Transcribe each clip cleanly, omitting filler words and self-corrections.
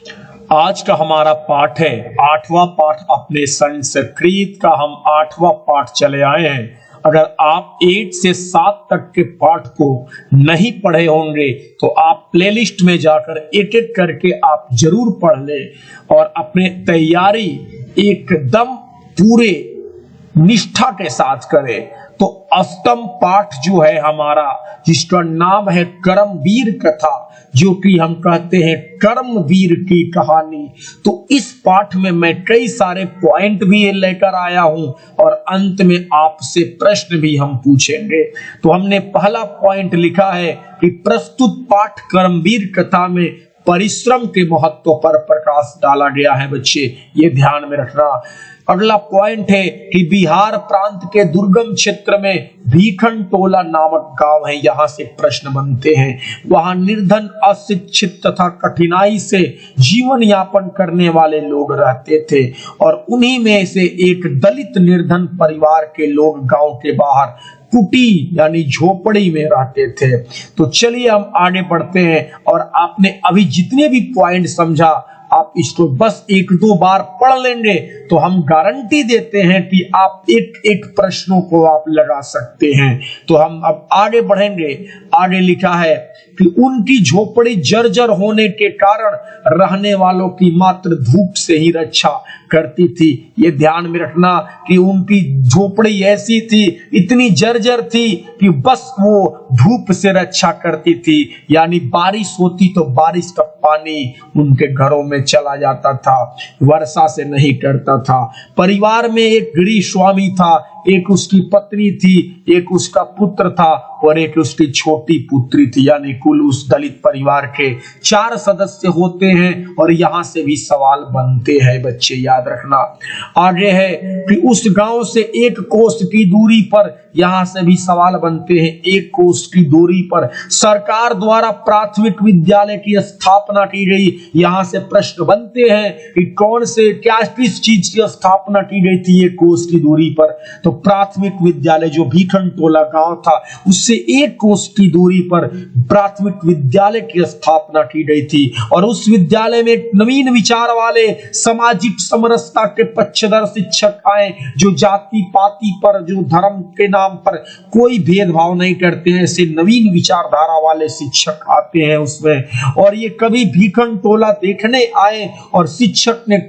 आज का हमारा पाठ है 8वां पाठ। अपने संस्कृत का हम 8वां पाठ चले आए हैं। अगर आप 8 से 7 तक के पाठ को नहीं पढ़े होंगे तो आप प्लेलिस्ट में जाकर एक एक करके आप जरूर पढ़ लें और अपने तैयारी एकदम पूरे निष्ठा के साथ करें। तो अष्टम पाठ जो है हमारा, जिसका नाम है कर्मवीर कथा, जो कि हम कहते हैं कर्मवीर की कहानी, तो इस पाठ में मैं कई सारे पॉइंट भी लेकर आया हूं और अंत में आपसे प्रश्न भी हम पूछेंगे। तो हमने पहला पॉइंट लिखा है कि प्रस्तुत पाठ कर्मवीर कथा में परिश्रम के महत्व पर प्रकाश डाला गया है। बच्चे ये ध्यान में रखना। अगला पॉइंट है कि बिहार प्रांत के दुर्गम क्षेत्र में भीखन टोला नामक गांव है, यहां से प्रश्न बनते हैं। वहां निर्धन, अशिक्षित तथा कठिनाई से जीवन यापन करने वाले लोग रहते थे और उन्हीं में से एक दलित निर्धन परिवार के लोग गांव के बाहर कुटी यानी झोपड़ी में रहते थे। तो चलिए हम आगे बढ़ते हैं और आपने अभी जितने भी पॉइंट समझा आप इसको बस 1-2 बार पढ़ लेंगे तो हम गारंटी देते हैं कि आप एक एक प्रश्नों को आप लगा सकते हैं। तो हम अब आगे बढ़ेंगे। आगे लिखा है कि उनकी झोपड़ी जर्जर होने के कारण रहने वालों की मात्र धूप से ही रक्षा करती थी। ये ध्यान में रखना कि उनकी झोपड़ी ऐसी थी, इतनी जर्जर थी कि बस वो धूप से रक्षा करती थी, यानी बारिश होती तो बारिश का पानी उनके घरों में चला जाता था, वर्षा से नहीं डरता था। परिवार में एक गृह स्वामी था, एक उसकी पत्नी थी, एक उसका पुत्र था और एक उसकी छोटी पुत्री थी, यानी कुल उस दलित परिवार के 4 सदस्य होते हैं। और यहां से भी सवाल बनते हैं बच्चे, याद रखना। आगे है कि उस गांव से 1 कोस की दूरी पर, यहां से भी सवाल बनते हैं, 1 कोस की दूरी पर सरकार द्वारा प्राथमिक विद्यालय की स्थापना की गई। यहां से प्रश्न बनते हैं कि कौन से किस चीज की स्थापना की गई थी 1 कोस की दूरी पर। तो प्राथमिक विद्यालय जो भीखन टोला गांव था उससे 1 कोस की दूरी पर प्राथमिक विद्यालय की स्थापना की गई थी और उस विद्यालय में नवीन विचार वाले सामाजिक समरसता के पक्षधर शिक्षक आए, जो जाति पाति पर, जो धर्म के नाम पर कोई भेदभाव नहीं करते हैं। ऐसे नवीन विचारधारा वाले शिक्षक आते हैं उसमें। और ये कभी भीखन टोला देखने आए और शिक्षक ने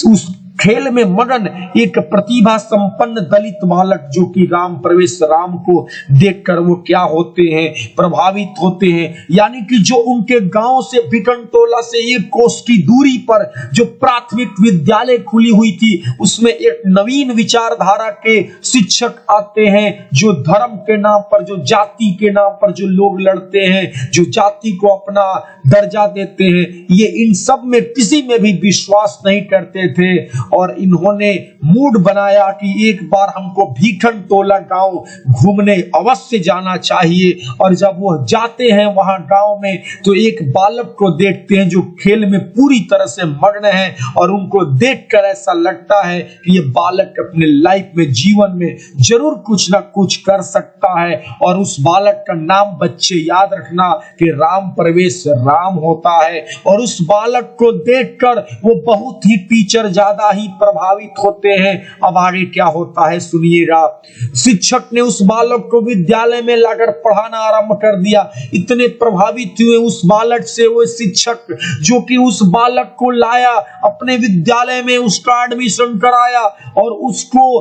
उस खेल में मगन एक प्रतिभा संपन्न दलित बालक, जो कि राम प्रवेश राम को देखकर वो क्या होते हैं, प्रभावित होते हैं। यानी कि जो उनके गांव से भीखन टोला से 1 कोस की दूरी पर जो प्राथमिक विद्यालय खुली हुई थी, उसमें एक नवीन विचारधारा के शिक्षक आते हैं, जो धर्म के नाम पर, जो जाति के नाम पर जो लोग लड़ते हैं, जो जाति को अपना दर्जा देते हैं, ये इन सब में किसी में भी विश्वास नहीं करते थे। और इन्होंने मूड बनाया कि एक बार हमको भीखन टोला गांव घूमने अवश्य जाना चाहिए। और जब वो जाते हैं वहां गांव में तो एक बालक को देखते हैं जो खेल में पूरी तरह से मग्न है और उनको देखकर ऐसा लगता है कि ये बालक अपने लाइफ में, जीवन में जरूर कुछ ना कुछ कर सकता है। और उस बालक का नाम बच्चे याद रखना कि राम प्रवेश राम होता है। और उस बालक को देखकर वो बहुत ही टीचर ज्यादा ही प्रभावित होते हैं। अब आगे क्या होता है सुनिएगा। शिक्षक ने उस बालक को विद्यालय में लाकर पढ़ाना आरंभ कर दिया। इतने प्रभावित हुए उस बालक से वो शिक्षक, जो कि उस बालक को लाया अपने विद्यालय में, उसका एडमिशन कराया और उसको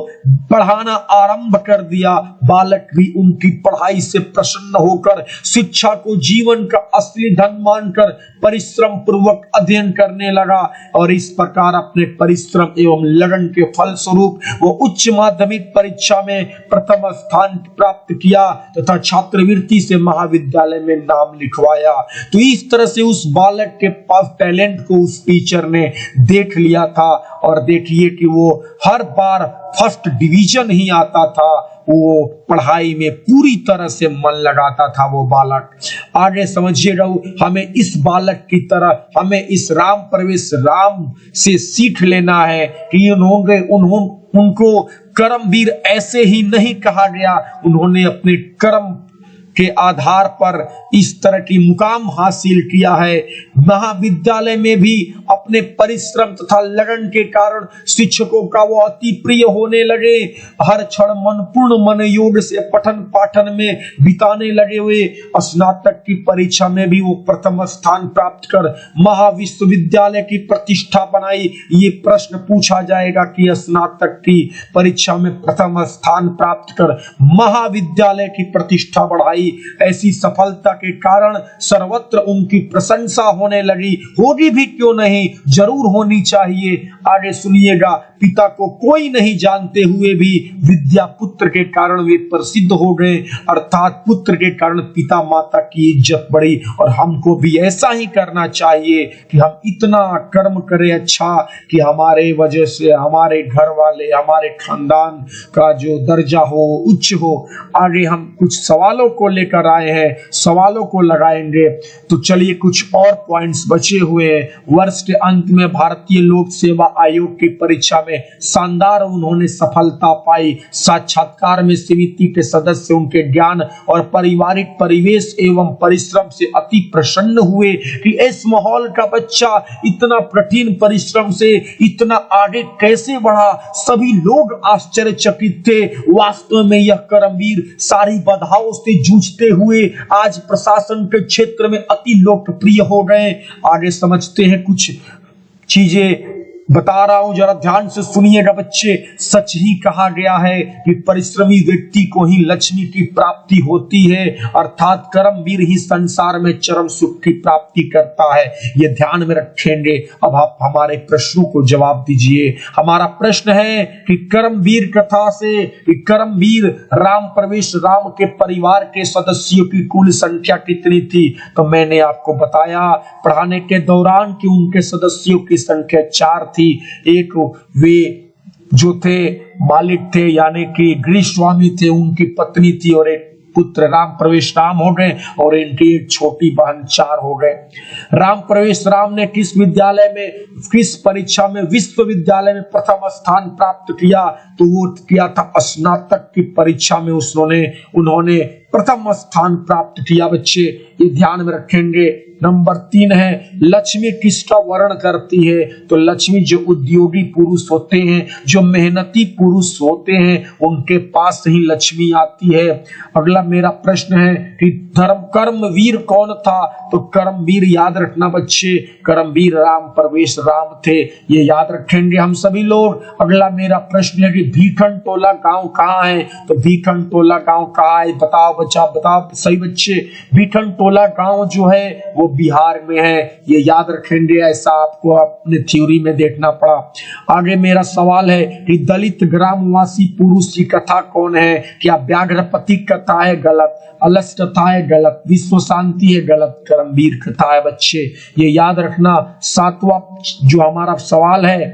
पढ़ाना आरंभ कर दिया। बालक भी उनकी पढ़ाई से प्रसन्न होकर शिक्षा को जीवन का असली धन मानकर परिश्रम पूर्वक अध्ययन करने लगा और इस प्रकार अपने परिश्रम एवं लगन के फलस्वरूप वो उच्च माध्यमिक परीक्षा में प्रथम स्थान प्राप्त किया तथा छात्रवृत्ति से महाविद्यालय में नाम लिखवाया। तो इस तरह से उस बालक के पास टैलेंट को उस टीचर ने देख लिया था और देखिए कि वो हर बार फर्स्ट डिवीजन ही आता था। वो पढ़ाई में पूरी तरह से मन लगाता था वो बालक। आगे समझिएगा, हमें इस बालक की तरह हमें इस राम प्रवेश राम से सीख लेना है कि उनको कर्मवीर ऐसे ही नहीं कहा गया। उन्होंने अपने कर्म के आधार पर इस तरह की मुकाम हासिल किया है। महाविद्यालय में भी अपने परिश्रम तथा लगन के कारण शिक्षकों का वो अति प्रिय होने लगे। हर क्षण मन पूर्ण मन योग से पठन पाठन में बिताने लगे हुए। स्नातक की परीक्षा में भी वो प्रथम स्थान प्राप्त कर महाविश्वविद्यालय की प्रतिष्ठा बनाई। ये प्रश्न पूछा जाएगा कि स्नातक की परीक्षा में प्रथम स्थान प्राप्त कर महाविद्यालय की प्रतिष्ठा बढ़ाई। ऐसी सफलता के कारण सर्वत्र उनकी प्रशंसा होने लगी। होगी भी क्यों नहीं, जरूर होनी चाहिए। आगे सुनिएगा, पिता को कोई नहीं जानते हुए भी विद्या पुत्र के कारण वे प्रसिद्ध हो गए, अर्थात पुत्र के कारण पिता माता की इज्जत बढ़ी। और हमको भी ऐसा ही करना चाहिए कि हम इतना कर्म करें अच्छा कि हमारे वजह से हमारे घर वाले, हमारे खानदान का जो दर्जा हो उच्च हो। आगे हम कुछ सवालों को लेकर आए हैं, सवालों को लगाएंगे। तो चलिए कुछ और पॉइंट्स बचे हुए हैं। वर्ष के अंत में भारतीय लोक सेवा आयोग की परीक्षा में शानदार उन्होंने सफलता पाई। साक्षात्कार में समिति के सदस्य उनके ज्ञान और पारिवारिक परिवेश एवं परिश्रम से अति प्रसन्न हुए कि इस माहौल का बच्चा इतना कठिन परिश्रम से इतना आगे कैसे बढ़ा। सभी लोग आश्चर्यचकित थे। वास्तव में यह कर्मवीर सारी बाधाओं से जूझते हुए आज प्रशासन के क्षेत्र में अति लोकप्रिय हो गए। आगे समझते हैं, कुछ चीजें बता रहा हूं, जरा ध्यान से सुनिएगा बच्चे। सच ही कहा गया है कि परिश्रमी व्यक्ति को ही लक्ष्मी की प्राप्ति होती है, अर्थात कर्मवीर ही संसार में चरम सुख की प्राप्ति करता है। ये ध्यान में रखेंगे। अब आप हमारे प्रश्नों को जवाब दीजिए। हमारा प्रश्न है कि कर्मवीर कथा से कि कर्मवीर राम प्रवेश राम के परिवार के सदस्यों की कुल संख्या कितनी थी? तो मैंने आपको बताया पढ़ाने के दौरान कि उनके सदस्यों की संख्या 4 थी। एक वे जो थे मालिक थे, यानी कि गृह स्वामी थे, उनकी पत्नी थी और एक पुत्र राम प्रवेश राम हो गए और इनकी एक छोटी बहन 4 हो गए। राम प्रवेश राम ने किस विद्यालय में, किस परीक्षा में विश्वविद्यालय में प्रथम स्थान प्राप्त किया? तो वो किया था स्नातक की परीक्षा में उन्होंने प्रथम स्थान प्राप्त किया। बच्चे ये ध्यान में रखेंगे। नंबर 3 है, लक्ष्मी किसका वर्ण करती है? तो लक्ष्मी जो उद्योगी पुरुष होते हैं, जो मेहनती पुरुष होते हैं, उनके पास ही लक्ष्मी आती है। अगला मेरा प्रश्न है कि कर्मवीर कौन था? तो कर्मवीर याद रखना बच्चे, कर्मवीर राम प्रवेश राम थे, ये याद रखेंगे हम सभी लोग। अगला मेरा प्रश्न है कि भीखन टोला गांव कहाँ है? तो भीखन टोला गांव कहाँ है? बताओ बच्चा, बताओ सही बच्चे। भीखन टोला गांव जो है वो बिहार में है, ये याद रखेंगे। ऐसा आपको अपने थ्योरी में देखना पड़ा। आगे मेरा सवाल है कि दलित ग्रामवासी पुरुष की कथा कौन है? क्या व्याघ्रपति कथा है? गलत। अलस कथा है? गलत। विश्व शांति है? गलत। कर्मवीर कथा है बच्चे, ये याद रखना। 7वां जो हमारा सवाल है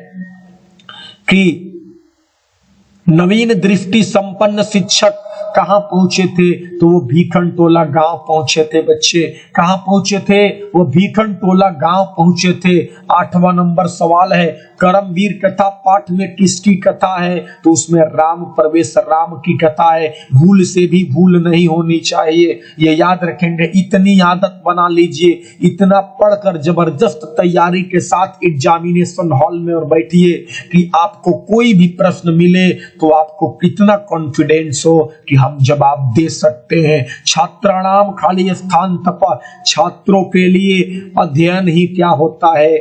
कि नवीन दृष्टि संपन्न शिक्षक कहां पहुंचे थे? तो वो भीखन टोला गांव पहुंचे थे बच्चे। कहां पहुंचे थे? वो भीखन टोला गांव पहुंचे थे। 8वां नंबर सवाल है, कर्मवीर कथा पाठ में किसकी कथा है? तो उसमें राम प्रवेश राम की कथा है। भूल से भी भूल नहीं होनी चाहिए, ये याद रखेंगे। इतनी आदत बना लीजिए, इतना पढ़कर जबरदस्त तैयारी के साथ एग्जामिनेशन हॉल में और बैठिए कि आपको कोई भी प्रश्न मिले तो आपको कितना कॉन्फिडेंस हो कि हम जवाब दे सकते हैं। छात्राणाम खाली स्थान तप, छात्रों के लिए अध्ययन ही क्या होता है?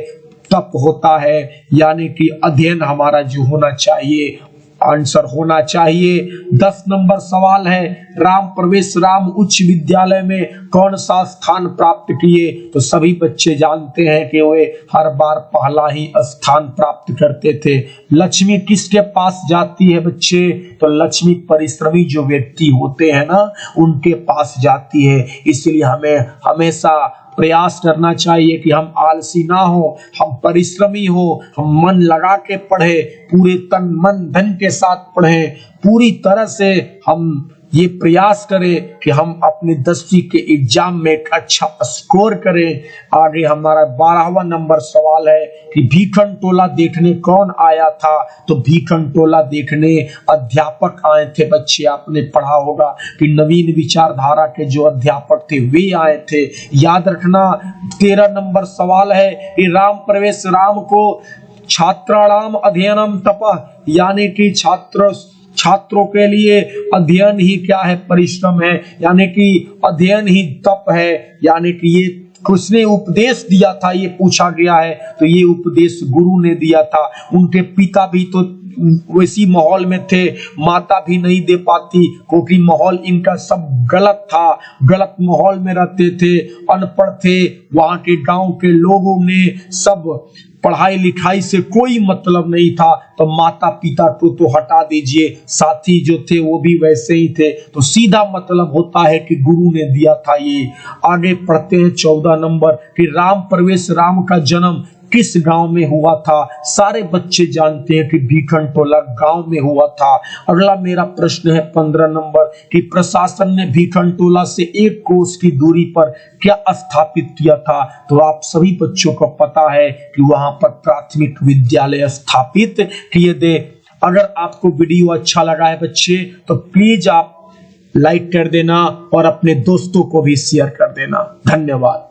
तप होता है, यानी कि अध्ययन हमारा जो होना चाहिए, आंसर होना चाहिए। 10 नंबर सवाल है, राम प्रवेश राम उच्च विद्यालय में कौन सा स्थान प्राप्त किए? तो सभी बच्चे जानते हैं कि वे हर बार पहला ही स्थान प्राप्त करते थे। लक्ष्मी किसके पास जाती है बच्चे? तो लक्ष्मी परिश्रमी जो व्यक्ति होते हैं ना, उनके पास जाती है। इसलिए हमें हमेशा प्रयास करना चाहिए कि हम आलसी ना हो, हम परिश्रमी हो, हम मन लगा के पढ़े, पूरे तन मन धन के साथ पढ़े, पूरी तरह से हम ये प्रयास करें कि हम अपने 10वीं के एग्जाम में एक अच्छा स्कोर करें। आगे हमारा 12वां नंबर सवाल है कि भीखन टोला देखने कौन आया था? तो भीखन टोला देखने अध्यापक आए थे। बच्चे आपने पढ़ा होगा कि नवीन विचारधारा के जो अध्यापक थे वे आए थे। याद रखना 13 नंबर सवाल है कि राम प्रवेश राम को छात्राणाम अध्ययनम तपः, यानी कि छात्रों के लिए अध्ययन ही क्या है? परिश्रम है, यानी कि अध्ययन ही तप है। यानी कि ये किसने उपदेश दिया था, ये पूछा गया है, तो ये उपदेश गुरु ने दिया था। उनके पिता भी तो वैसी माहौल में थे, माता भी नहीं दे पाती क्योंकि माहौल इनका सब गलत था, गलत माहौल में रहते थे, अनपढ़ थे। वहां के गांव के लोगों ने सब पढ़ाई लिखाई से कोई मतलब नहीं था, तो माता पिता को तो हटा दीजिए, साथी जो थे वो भी वैसे ही थे। तो सीधा मतलब होता है कि गुरु ने दिया था ये। आगे पढ़ते हैं 14 नंबर कि राम प्रवेश राम का जन्म किस गांव में हुआ था? सारे बच्चे जानते हैं कि भीखन टोला गांव में हुआ था। अगला मेरा प्रश्न है 15 नंबर कि प्रशासन ने भीखन टोला से 1 कोस की दूरी पर क्या स्थापित किया था? तो आप सभी बच्चों को पता है कि वहां पर प्राथमिक विद्यालय स्थापित किए थे। अगर आपको वीडियो अच्छा लगा है बच्चे तो प्लीज आप लाइक कर देना और अपने दोस्तों को भी शेयर कर देना। धन्यवाद।